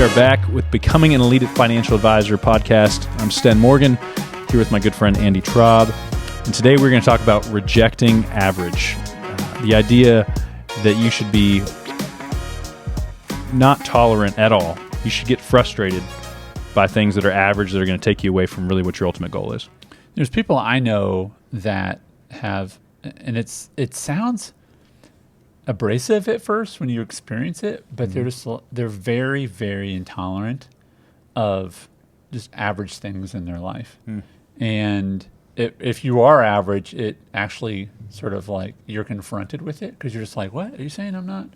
are back with Becoming an Elite Financial Advisor podcast. I'm Sten Morgan, here with my good friend Andy Traub. And today we're going to talk about rejecting average. The idea that you should be not tolerant at all. You should get frustrated by things that are average that are going to take you away from really what your ultimate goal is. There's people I know that have, and it sounds abrasive at first when you experience it, but they're very, very intolerant of just average things in their life. And if you are average, it actually sort of like you're confronted with it because you're just like, what are you saying? I'm not.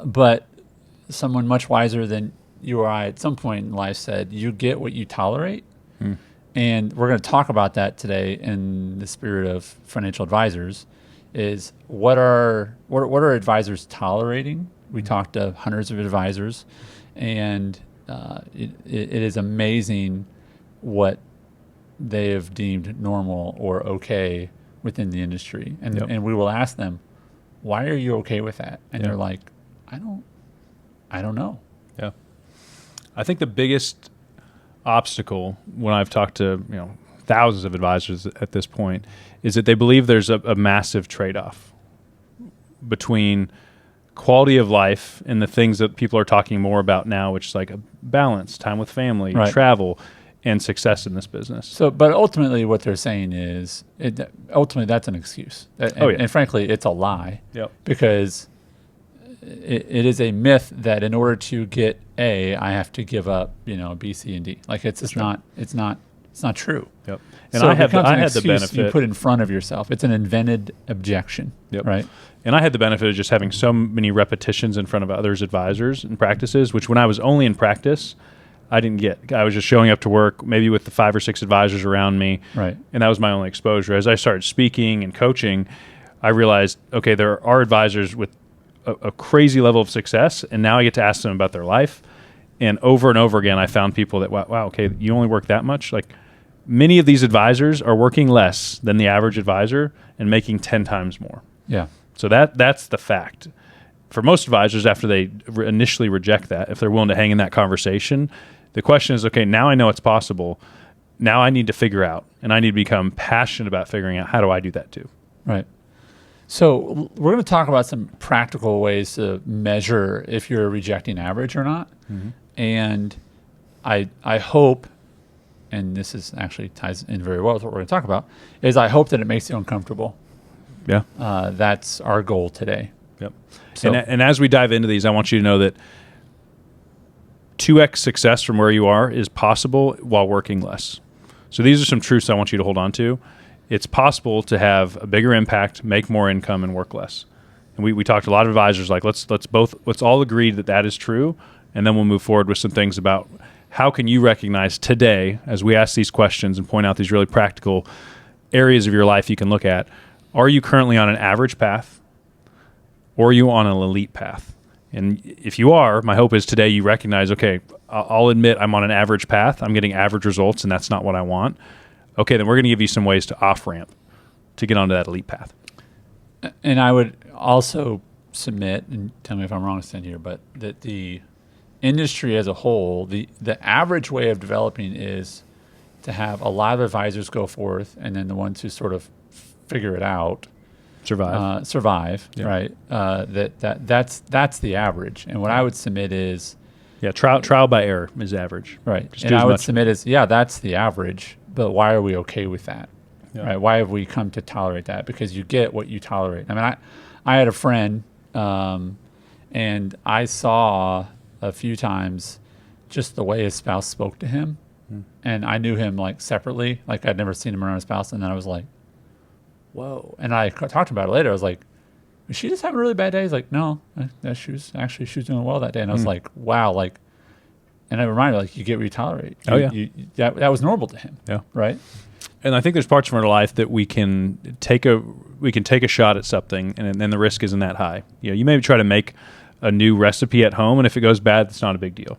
But someone much wiser than you or I at some point in life said, you get what you tolerate. And we're going to talk about that today in the spirit of financial advisors. Is what are advisors tolerating? We talked to hundreds of advisors, and it is amazing what they have deemed normal or okay within the industry. And and we will ask them, why are you okay with that? And they're like, I don't know. Yeah. I think the biggest obstacle when I've talked to thousands of advisors at this point is that they believe there's a massive trade-off between quality of life and the things that people are talking more about now, which is like a balance, time with family, travel, and success in this business. So, but ultimately what they're saying is, ultimately that's an excuse. And frankly, it's a lie. Because it is a myth that in order to get A, I have to give up, B, C, and D. Like it's not true. And so I had the benefit you put in front of yourself. It's an invented objection, right? And I had the benefit of just having so many repetitions in front of others' advisors and practices, which when I was only in practice, I didn't get. I was just showing up to work, maybe with the 5 or 6 advisors around me, and that was my only exposure. As I started speaking and coaching, I realized, okay, there are advisors with a crazy level of success, and now I get to ask them about their life. And over again, I found people that, wow, okay, you only work that much? Like, many of these advisors are working less than the average advisor and making 10 times more. So that's the fact. For most advisors, after they initially reject that, if they're willing to hang in that conversation, the question is, okay, now I know it's possible. Now I need to figure out, and I need to become passionate about figuring out, how do I do that too? So we're going to talk about some practical ways to measure if you're rejecting average or not. And I hope, and this is actually ties in very well with what we're going to talk about, is I hope that it makes you uncomfortable. That's our goal today. So, and as we dive into these, I want you to know that 2x success from where you are is possible while working less. So these are some truths I want you to hold on to. It's possible to have a bigger impact, make more income, and work less. And we talked to a lot of advisors like, let's all agree that is true, and then we'll move forward with some things about how can you recognize today, as we ask these questions and point out these really practical areas of your life you can look at, are you currently on an average path, or are you on an elite path? And if you are, my hope is today you recognize, okay, I'll admit I'm on an average path, I'm getting average results, and that's not what I want. Okay, then we're going to give you some ways to off-ramp to get onto that elite path. And I would also submit, and tell me if I'm wrong, Sten, here, but that the industry as a whole, the average way of developing is to have a lot of advisors go forth, and then the ones who sort of figure it out survive, right? That's the average. And what I would submit is trial by error is average, right? And I would submit is that's the average. But why are we okay with that? Right? Why have we come to tolerate that? Because you get what you tolerate. I mean, I had a friend, and I saw a few times just the way his spouse spoke to him, and I knew him like separately, like I'd never seen him around his spouse, and then I was like, whoa. And I talked about it later. I was like, was she just having a really bad day? He's like, no, she was doing well that day. And I was like, wow, like. And I reminded her, like, you get what you tolerate. That was normal to him. Right. And I think there's parts of our life that we can take a shot at something, and then the risk isn't that high. You maybe try to make a new recipe at home, and if it goes bad, it's not a big deal.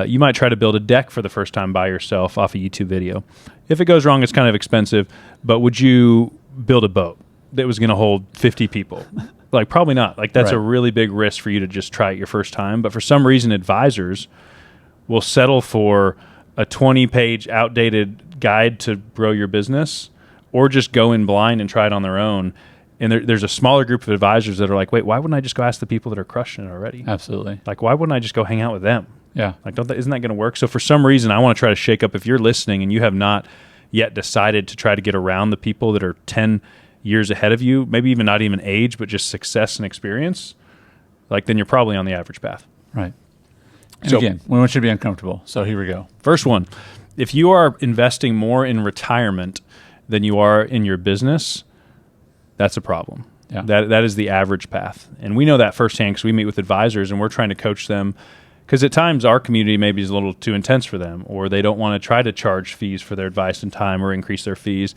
You might try to build a deck for the first time by yourself off a YouTube video. If it goes wrong, it's kind of expensive, but would you build a boat that was going to hold 50 people? Like, probably not. Like, that's a really big risk for you to just try it your first time. But for some reason, advisors will settle for a 20-page outdated guide to grow your business, or just go in blind and try it on their own. And there's a smaller group of advisors that are like, wait, why wouldn't I just go ask the people that are crushing it already? Absolutely. Like, why wouldn't I just go hang out with them? Yeah. Like, isn't that going to work? So for some reason, I want to try to shake up. If you're listening and you have not yet decided to try to get around the people that are 10 years ahead of you, maybe even not even age, but just success and experience, like, then you're probably on the average path. Right. And so, again, we want you to be uncomfortable. So here we go. First one, if you are investing more in retirement than you are in your business, that's a problem. Yeah. That is the average path. And we know that firsthand because we meet with advisors and we're trying to coach them, because at times our community maybe is a little too intense for them, or they don't want to try to charge fees for their advice and time or increase their fees.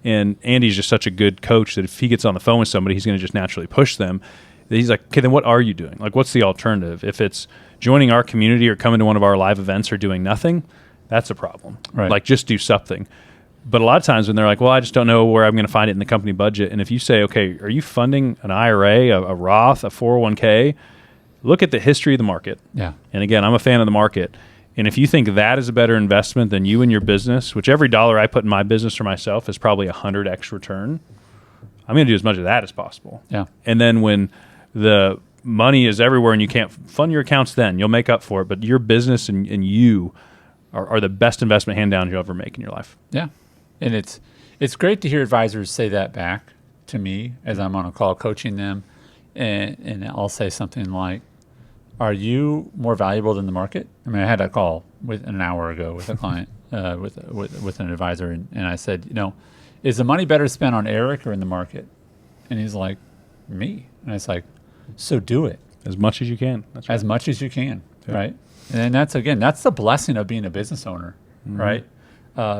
And Andy's just such a good coach that if he gets on the phone with somebody, he's going to just naturally push them. He's like, okay, then what are you doing? Like, what's the alternative? If it's joining our community or coming to one of our live events or doing nothing, that's a problem. Right. Like, just do something. But a lot of times when they're like, well, I just don't know where I'm going to find it in the company budget. And if you say, okay, are you funding an IRA, a Roth, a 401k? Look at the history of the market. Yeah. And again, I'm a fan of the market. And if you think that is a better investment than you and your business, which every dollar I put in my business for myself is probably 100x return, I'm going to do as much of that as possible. Yeah. And then when the money is everywhere and you can't fund your accounts, then you'll make up for it. But your business and you are the best investment hand down you'll ever make in your life. Yeah. And it's great to hear advisors say that back to me as I'm on a call coaching them. And I'll say something like, are you more valuable than the market? I mean, I had a call an hour ago with a client, with an advisor. And I said, is the money better spent on Eric or in the market? And he's like, me. And it's like, so do it. As much as you can. That's right. As much as you can, yeah. right? And that's the blessing of being a business owner, right?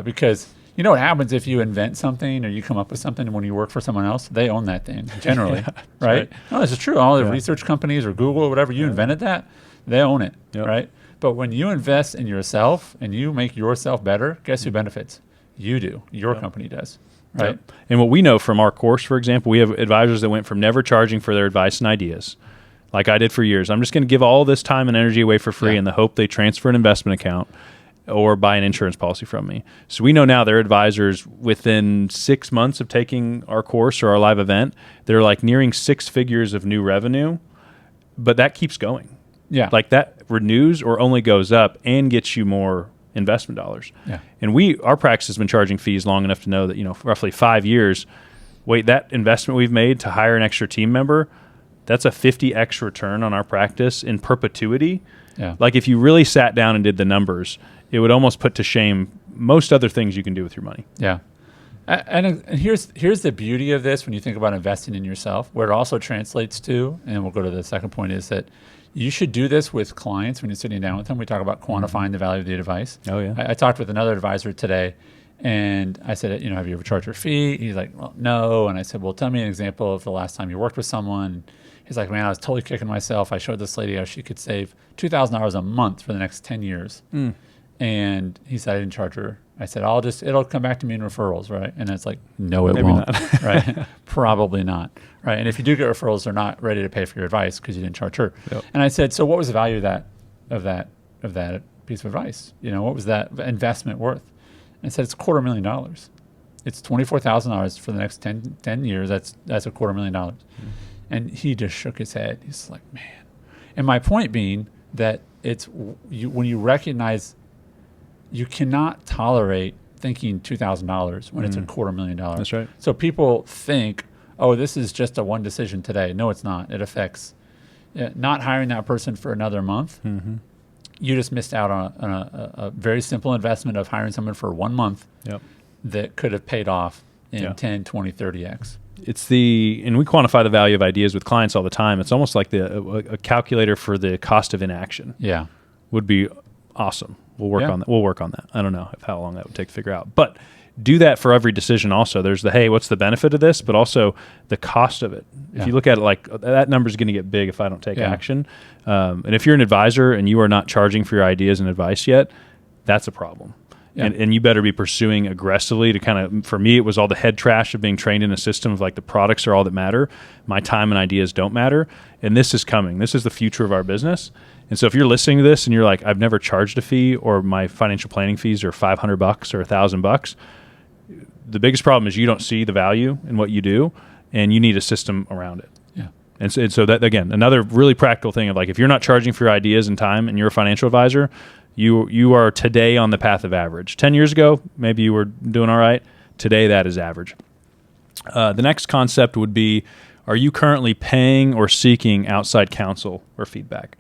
Because you know what happens if you invent something or you come up with something when you work for someone else? They own that thing, generally, yeah, right? No, this is true. All the research companies or Google or whatever, you invented that, they own it, right? But when you invest in yourself and you make yourself better, guess who benefits? You do. Your company does, right? Yep. And what we know from our course, for example, we have advisors that went from never charging for their advice and ideas, like I did for years. I'm just going to give all this time and energy away for free in the hope they transfer an investment account or buy an insurance policy from me. So we know now their advisors, within 6 months of taking our course or our live event, they're like nearing 6 figures of new revenue, but that keeps going. Yeah. Like that renews or only goes up and gets you more investment dollars. Yeah. And our practice has been charging fees long enough to know that, roughly 5 years, wait, that investment we've made to hire an extra team member, that's a 50x return on our practice in perpetuity. Yeah. Like if you really sat down and did the numbers, it would almost put to shame most other things you can do with your money. Yeah. And here's the beauty of this when you think about investing in yourself, where it also translates to, and we'll go to the second point, is that you should do this with clients when you're sitting down with them. We talk about quantifying the value of the advice. Oh, yeah. I talked with another advisor today, and I said, have you ever charged your fee? He's like, well, no. And I said, well, tell me an example of the last time you worked with someone. He's like, man, I was totally kicking myself. I showed this lady how she could save $2,000 a month for the next 10 years. And he said, I didn't charge her. I said, it'll come back to me in referrals, right? And it's like, no, it won't, right? Probably not, right? And if you do get referrals, they're not ready to pay for your advice because you didn't charge her. Yep. And I said, so what was the value of that piece of advice? What was that investment worth? And I said, it's $250,000. It's $24,000 for the next 10 years. That's $250,000. And he just shook his head. He's like, man. And my point being that when you recognize you cannot tolerate thinking $2,000 when it's $250,000. That's right. So people think, oh, this is just a one decision today. No, it's not. It affects not hiring that person for another month. You just missed out on a very simple investment of hiring someone for 1 month that could have paid off in 10, 20, 30x. And we quantify the value of ideas with clients all the time. It's almost like a calculator for the cost of inaction. Yeah. Would be awesome. We'll work on that. We'll work on that. I don't know how long that would take to figure out. But do that for every decision also. There's hey, what's the benefit of this? But also the cost of it. If you look at it like that number is going to get big if I don't take action. And if you're an advisor and you are not charging for your ideas and advice yet, that's a problem. Yeah. And you better be pursuing aggressively to kind of, for me, it was all the head trash of being trained in a system of like the products are all that matter. My time and ideas don't matter. And this is coming. This is the future of our business. And so if you're listening to this and you're like, I've never charged a fee, or my financial planning fees are $500 or $1,000, the biggest problem is you don't see the value in what you do, and you need a system around it. Yeah. And so that, again, another really practical thing of like, if you're not charging for your ideas and time and you're a financial advisor, you are today on the path of average. 10 years ago, maybe you were doing all right. Today, that is average. The next concept would be, are you currently paying or seeking outside counsel or feedback?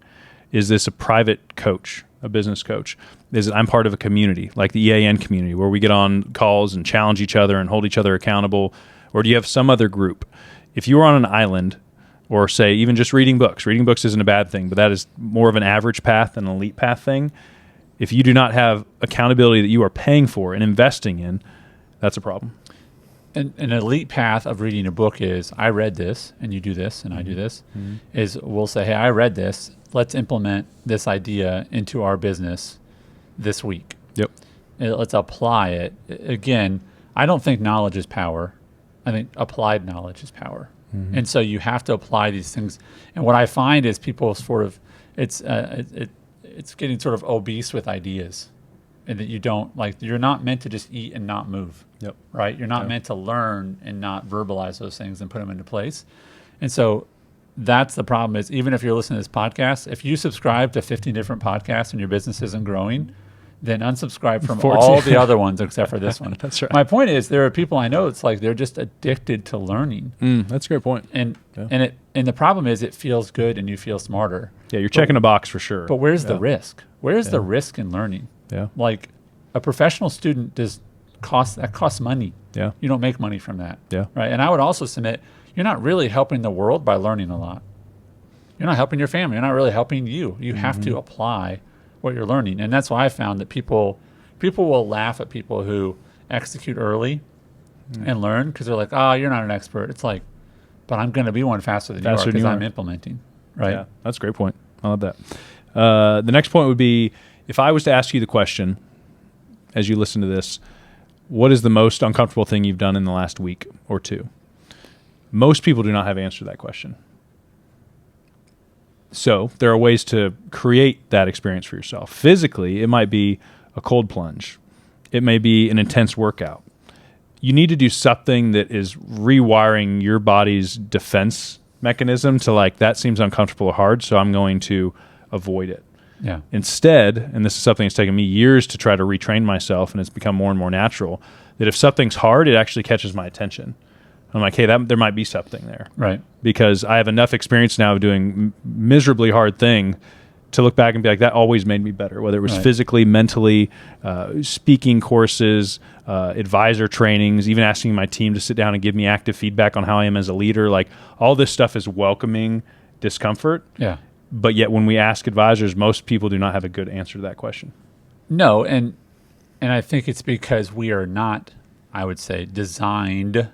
Is this a private coach, a business coach? Is it I'm part of a community, like the EAN community, where we get on calls and challenge each other and hold each other accountable? Or do you have some other group? If you are on an island, or say even just reading books isn't a bad thing, but that is more of an average path than an elite path thing. If you do not have accountability that you are paying for and investing in, that's a problem. An elite path of reading a book is, I read this, and you do this, and I do this, is we'll say, hey, I read this. Let's implement this idea into our business this week. Yep. Let's apply it. Again, I don't think knowledge is power. I think applied knowledge is power. And so you have to apply these things. And what I find is people sort of, it's getting sort of obese with ideas, and that you don't, like, you're not meant to just eat and not move. Yep. Right? You're not meant to learn and not verbalize those things and put them into place. And so that's the problem, is even if you're listening to this podcast, if you subscribe to 15 different podcasts and your business isn't growing, then unsubscribe from all the other ones except for this one. That's right. My point is, there are people I know, it's like they're just addicted to learning. That's a great point. And the problem is, it feels good and you feel smarter. Yeah, you're checking a box for sure. But where's the risk? Where's the risk in learning? Yeah. Like, a professional student costs money. Yeah. You don't make money from that. Yeah. Right. And I would also submit, you're not really helping the world by learning a lot. You're not helping your family. You're not really helping you. You have to apply what you're learning. And that's why I found that people will laugh at people who execute early and learn, because they're like, oh, you're not an expert. It's like, but I'm going to be one faster than you are, because I'm implementing. Right. Yeah, that's a great point. I love that. The next point would be, if I was to ask you the question as you listen to this, what is the most uncomfortable thing you've done in the last week or two? Most people do not have an answer to that question. So there are ways to create that experience for yourself. Physically, it might be a cold plunge. It may be an intense workout. You need to do something that is rewiring your body's defense mechanism to, like, that seems uncomfortable or hard, so I'm going to avoid it. Yeah. Instead, and this is something that's taken me years to try to retrain myself, and it's become more and more natural, that if something's hard, it actually catches my attention. I'm like, hey, there might be something there. Right. Because I have enough experience now of doing miserably hard thing to look back and be like, that always made me better, whether it was physically, mentally, speaking courses, advisor trainings, even asking my team to sit down and give me active feedback on how I am as a leader. Like, all this stuff is welcoming discomfort. Yeah. But yet when we ask advisors, most people do not have a good answer to that question. No, and I think it's because we are not, I would say, designed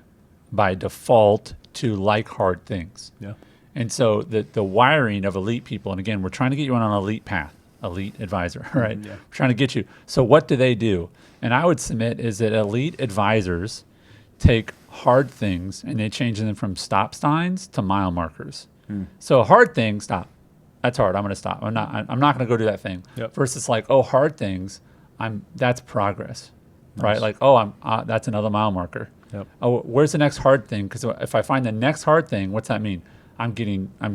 by default to like hard things. Yeah. And so the wiring of elite people, and again, we're trying to get you on an elite path, elite advisor, right? Yeah. We're trying to get you. So what do they do? And I would submit is that elite advisors take hard things and they change them from stop signs to mile markers. So a hard thing, stop. That's hard. I'm going to stop. I'm not going to go do that thing. Yep. Versus like, oh, hard things, that's progress, right? Like, that's another mile marker. Yep. Oh, where's the next hard thing? Because if I find the next hard thing, what's that mean? I'm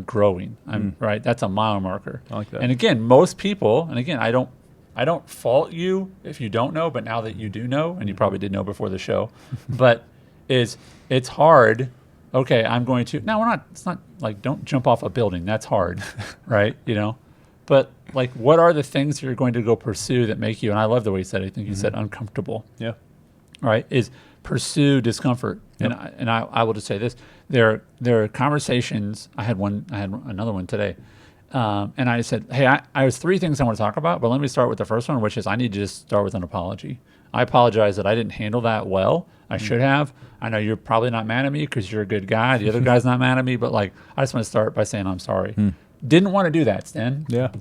growing. Right. That's a mile marker. I like that. And again, most people, and again, I don't fault you if you don't know, but now that you do know, and you probably did know before the show, but it's hard. Okay, I'm going to, no, it's not like, don't jump off a building. That's hard, right? But like, what are the things you're going to go pursue that make you, and I love the way you said it, I think you said uncomfortable. Yeah. Right? Is pursue discomfort. Yep. And I will just say this, there are conversations, I had another one today, and I said, hey, I was 3 things I want to talk about, but let me start with the first one, which is I need to just start with an apology. I apologize that I didn't handle that well. I should have. I know you're probably not mad at me because you're a good guy. The other guy's not mad at me, but like, I just want to start by saying I'm sorry. Didn't want to do that, Sten. Yeah.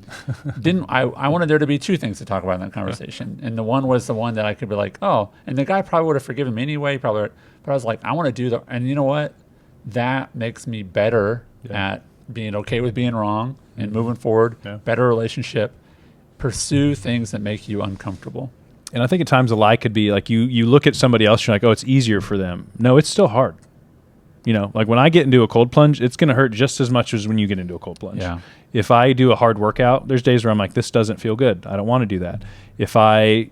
I wanted there to be two things to talk about in that conversation. And the one was the one that I could be like, oh, and the guy probably would have forgiven me anyway, but I was like, I want to do and you know what? That makes me better at being okay with being wrong and moving forward, better relationship, pursue things that make you uncomfortable. And I think at times a lie could be like you look at somebody else, you're like, oh, it's easier for them. No, it's still hard. You know, like when I get into a cold plunge, it's going to hurt just as much as when you get into a cold plunge. Yeah. If I do a hard workout, there's days where I'm like, this doesn't feel good. I don't want to do that. If I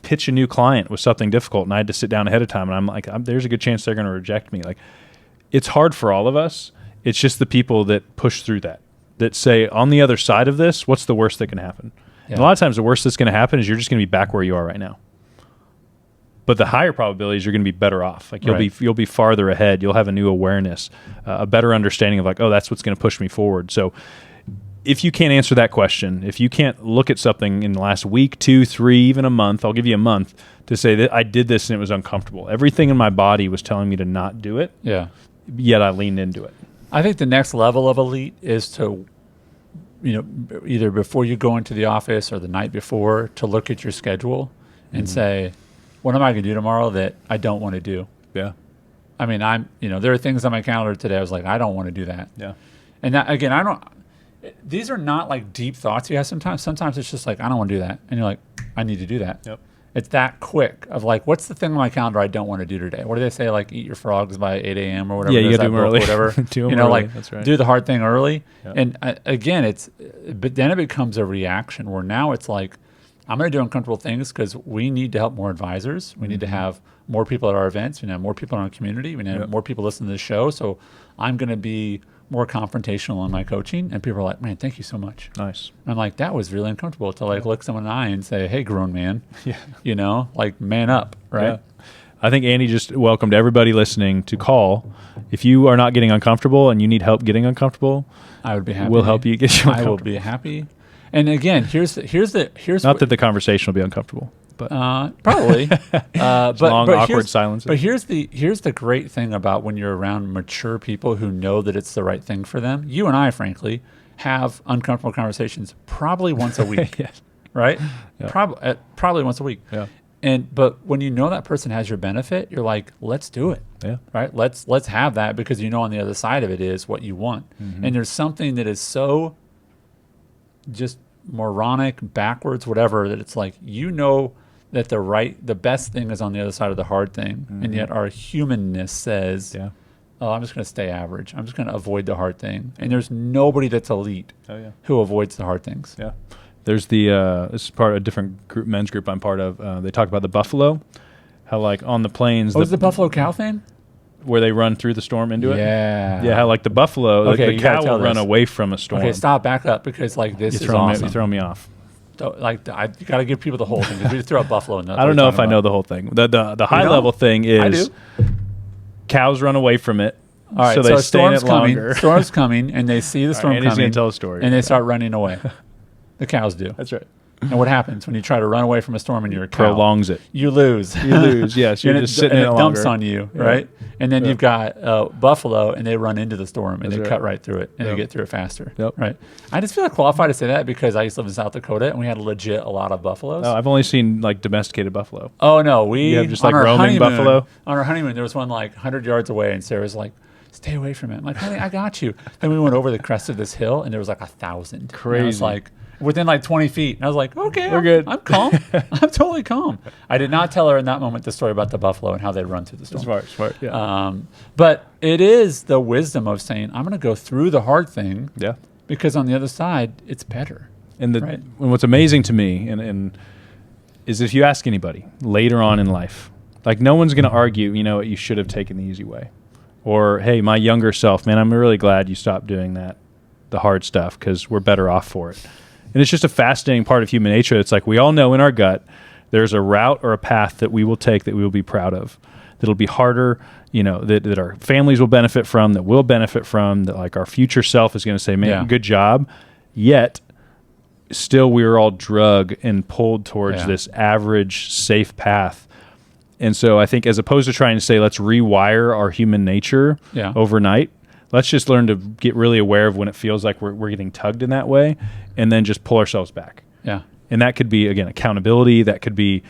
pitch a new client with something difficult and I had to sit down ahead of time and I'm like, there's a good chance they're going to reject me. Like, it's hard for all of us. It's just the people that push through that say, on the other side of this, what's the worst that can happen? Yeah. And a lot of times the worst that's going to happen is you're just going to be back where you are right now. But the higher probability is you're going to be better off. Like you'll be farther ahead. You'll have a new awareness, a better understanding of like, oh, that's what's going to push me forward. So if you can't answer that question, if you can't look at something in the last week, 2, 3, even a month, I'll give you a month to say that I did this and it was uncomfortable. Everything in my body was telling me to not do it. Yeah. Yet I leaned into it. I think the next level of elite is to, either before you go into the office or the night before, to look at your schedule and say, what am I going to do tomorrow that I don't want to do? Yeah. I mean, there are things on my calendar today. I was like, I don't want to do that. Yeah. And that, again, these are not like deep thoughts you have sometimes. Sometimes it's just like, I don't want to do that. And you're like, I need to do that. Yep. It's that quick of like, what's the thing on my calendar I don't want to do today? What do they say? Like, eat your frogs by 8 a.m. or whatever. Yeah, you got to do them early. Whatever. Do them early. Like, that's right. Do the hard thing early. Yep. And again, but then it becomes a reaction where now it's like, I'm going to do uncomfortable things because we need to help more advisors. We need to have more people at our events. We need to have more people in our community. We need to have more people listen to the show. So I'm going to be more confrontational in my coaching. And people are like, man, thank you so much. Nice. And I'm like, that was really uncomfortable to like look someone in the eye and say, hey, grown man, Yeah. Like man up, right? Yeah. I think Andy just welcomed everybody listening to call. If you are not getting uncomfortable and you need help getting uncomfortable, I would be happy. We'll help you get you uncomfortable. I will be happy. And again, here's not that the conversation will be uncomfortable, but probably but long awkward silences. But here's the great thing about when you're around mature people who know that it's the right thing for them. You and I, frankly, have uncomfortable conversations probably once a week, Yes. right? Yeah. Probably once a week. Yeah. But when you know that person has your benefit, you're like, let's do it. Yeah. Right. Let's have that because on the other side of it is what you want, and there's something that is so just moronic, backwards, whatever, that it's like, that the best thing is on the other side of the hard thing. And yet our humanness says, oh, I'm just going to stay average. I'm just going to avoid the hard thing. And there's nobody that's elite who avoids the hard things. Yeah. There's this is part of a different men's group I'm part of. They talk about the buffalo, how like on the plains. Oh, is the buffalo cow thing? Where they run through the storm into it? Yeah. Yeah, how like the buffalo, the cow will run away from a storm. Okay, stop, back up, because like this is awesome. You're throwing me off. You got to give people the whole thing, because we just threw out buffalo. And I don't know if I know the whole thing. The high level thing is I do. Cows run away from it. All right, so they stay in it longer. Storm's coming, and they see the storm coming. Andy's going to tell a story. And they start running away. The cows do. That's right. And what happens when you try to run away from a storm and you're a cow? Prolongs it. You lose. Yes. You're just sitting in it longer. It dumps on you, right? And then you've got buffalo, and they run into the storm, and they cut right through it, and they get through it faster. Right? I just feel like qualified to say that because I used to live in South Dakota, and we had legit a lot of buffaloes. Oh, I've only seen like domesticated buffalo. Oh, no. You have just like roaming buffalo? On our honeymoon, there was one like 100 yards away, and Sarah's like, stay away from it. I'm like, honey, I got you. Then we went over the crest of this hill, and there was like 1,000. Crazy. And I was like, within like 20 feet. And I was like, okay, we're good. I'm calm. I'm totally calm. I did not tell her in that moment the story about the buffalo and how they run through the storm. Smart, yeah. But it is the wisdom of saying, I'm going to go through the hard thing because on the other side, it's better. And and what's amazing to me and is if you ask anybody later on in life, like no one's going to argue, you should have taken the easy way. Or, hey, my younger self, man, I'm really glad you stopped doing the hard stuff because we're better off for it. And it's just a fascinating part of human nature. It's like we all know in our gut there's a route or a path that we will take that we will be proud of, that'll be harder, that our families will benefit from, that we'll benefit from, that like our future self is going to say, man, good job. Yet still we are all drug and pulled towards this average, safe path. And so I think as opposed to trying to say, let's rewire our human nature overnight, Let's just learn to get really aware of when it feels like we're getting tugged in that way, and then just pull ourselves back. Yeah. And that could be, again, accountability. That could be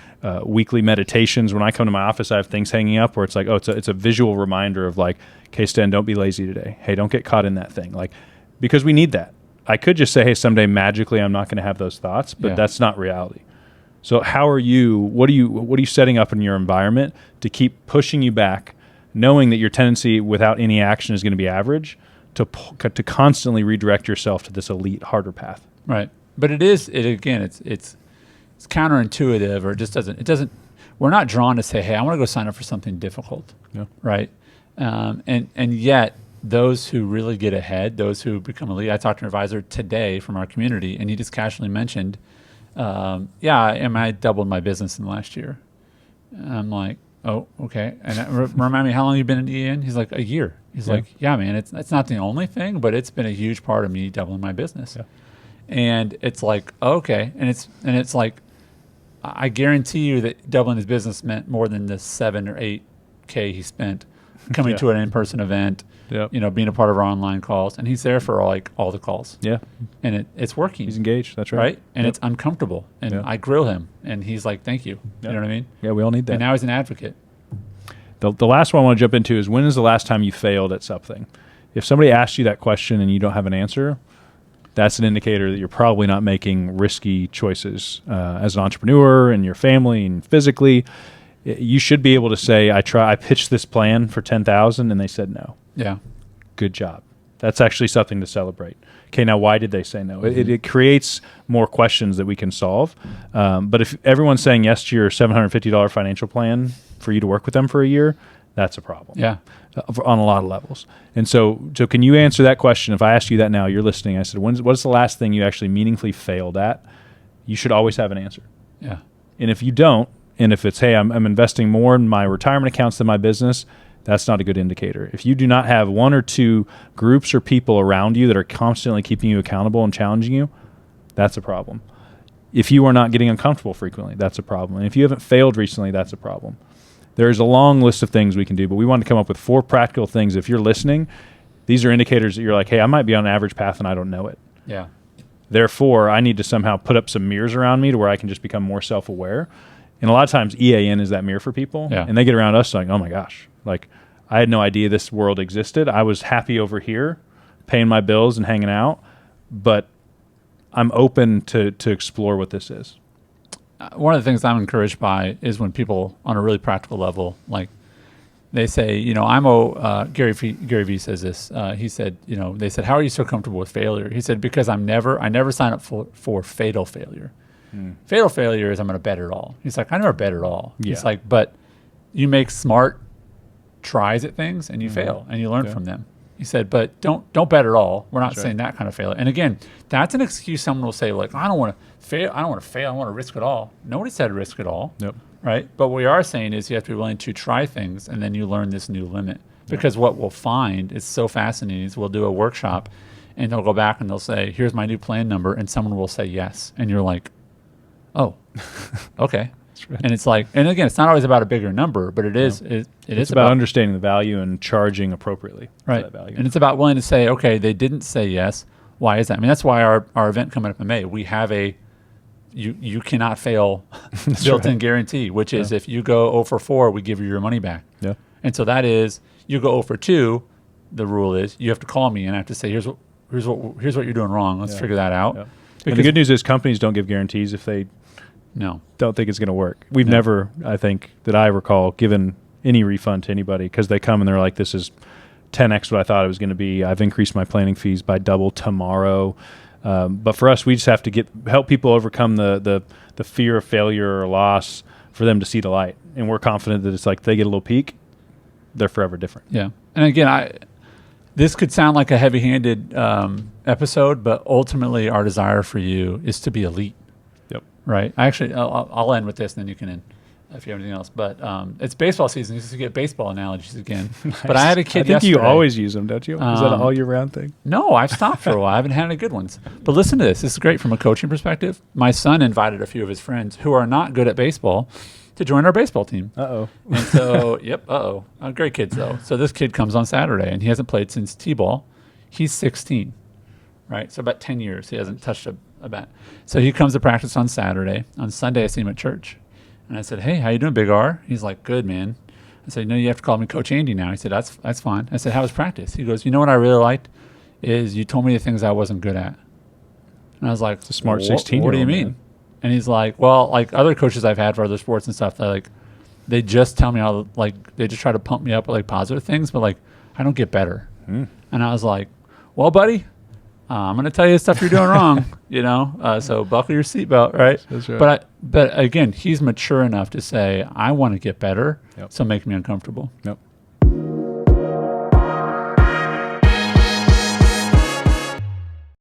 weekly meditations. When I come to my office, I have things hanging up where it's like, oh, it's a visual reminder of like, okay, Sten, don't be lazy today. Hey, don't get caught in that thing. Like, because we need that. I could just say, hey, someday magically I'm not going to have those thoughts, but that's not reality. So how are you, what are you setting up in your environment to keep pushing you back, knowing that your tendency without any action is going to be average, to constantly redirect yourself to this elite, harder path? Right. But it's counterintuitive, or it doesn't, we're not drawn to say, hey, I want to go sign up for something difficult. Yeah. Right. And yet those who really get ahead, those who become elite, I talked to an advisor today from our community, and he just casually mentioned, I doubled my business in the last year. And I'm like, oh, okay. And remind me, how long you been in EN? He's like, a year. He's like, yeah, man, it's not the only thing, but it's been a huge part of me doubling my business. Yeah. And it's like, okay. And it's like, I guarantee you that doubling his business meant more than the 7 or 8K he spent coming to an in-person event, being a part of our online calls. And he's there for all the calls. Yeah. And it's working. He's engaged. That's right. Right. And it's uncomfortable. And I grill him and he's like, thank you. You know what I mean? Yeah. We all need that. And now he's an advocate. The last one I want to jump into is, when is the last time you failed at something? If somebody asks you that question and you don't have an answer, that's an indicator that you're probably not making risky choices as an entrepreneur and your family and physically. You should be able to say, I pitched this plan for 10,000 and they said no. Yeah. Good job. That's actually something to celebrate. Okay, now why did they say no? It creates more questions that we can solve. But if everyone's saying yes to your $750 financial plan for you to work with them for a year, that's a problem. Yeah. On a lot of levels. And so can you answer that question? If I asked you that now, you're listening, I said, what's the last thing you actually meaningfully failed at? You should always have an answer. Yeah. And if you don't, and if it's, hey, I'm investing more in my retirement accounts than my business, that's not a good indicator. If you do not have one or two groups or people around you that are constantly keeping you accountable and challenging you, that's a problem. If you are not getting uncomfortable frequently, that's a problem. And if you haven't failed recently, that's a problem. There's a long list of things we can do, but we want to come up with 4 practical things. If you're listening, these are indicators that you're like, hey, I might be on an average path and I don't know it. Yeah. Therefore, I need to somehow put up some mirrors around me to where I can just become more self-aware. And a lot of times EAN is that mirror for people. Yeah. And they get around us like, oh my gosh, like I had no idea this world existed. I was happy over here paying my bills and hanging out, but I'm open to explore what this is. One of the things I'm encouraged by is when people on a really practical level, like they say, Gary Vee says this. He said, they said, how are you so comfortable with failure? He said, because I never sign up for fatal failure. Fatal failure is I'm going to bet it all. He's like, I never bet it all. Yeah. He's like, but you make smart tries at things and you fail and you learn from them. He said, but don't bet it all. We're not saying that kind of failure. And again, that's an excuse someone will say, like, I don't want to fail. I want to risk it all. Nobody said risk it all. Yep. Right. But what we are saying is you have to be willing to try things and then you learn this new limit. Because what we'll find is so fascinating is we'll do a workshop and they'll go back and they'll say, here's my new plan number. And someone will say yes. And you're like, oh, okay. Right. And it's like, and again, it's not always about a bigger number, but it's about understanding the value and charging appropriately for that value. And it's about willing to say, okay, they didn't say yes. Why is that? I mean, that's why our event coming up in May, we have you cannot fail built-in guarantee, which is if you go 0 for 4, we give you your money back. Yeah. And so that is, you go 0 for 2, the rule is you have to call me and I have to say, here's what you're doing wrong. Let's figure that out. Yeah. And the good news is companies don't give guarantees if they don't think it's going to work. We've never, I think, that I recall, given any refund to anybody because they come and they're like, this is 10x what I thought it was going to be. I've increased my planning fees by double tomorrow. But for us, we just have to help people overcome the fear of failure or loss for them to see the light. And we're confident that it's like they get a little peek, they're forever different. Yeah. And again, this could sound like a heavy-handed episode, but ultimately our desire for you is to be elite. Yep. Right. I'll end with this, and then you can end if you have anything else. But it's baseball season. You just get baseball analogies again. Nice. But I had a kid yesterday. You always use them, don't you? Is that an all-year-round thing? No, I've stopped for a while. I haven't had any good ones. But listen to this. This is great from a coaching perspective. My son invited a few of his friends who are not good at baseball to join our baseball team. Uh-oh. And so, great kids though. So this kid comes on Saturday, and he hasn't played since T-ball. He's 16, right? So about 10 years he hasn't touched a bat. So he comes to practice on Saturday. On Sunday, I see him at church, and I said, "Hey, how you doing, Big R?" He's like, "Good, man." I said, "No, you have to call me Coach Andy now." He said, "That's fine." I said, "How was practice?" He goes, "You know what I really liked is you told me the things I wasn't good at." And I was like, "It's a smart 16-year-old." What do you mean? Man. And he's like, "Well, like other coaches I've had for other sports and stuff, they just tell me all they just try to pump me up with like positive things, but like I don't get better." And I was like, "Well, buddy, I'm going to tell you the stuff you're doing wrong, you know. So buckle your seatbelt, right?" That's right. But again, he's mature enough to say, "I want to get better, Yep. so make me uncomfortable." Yep.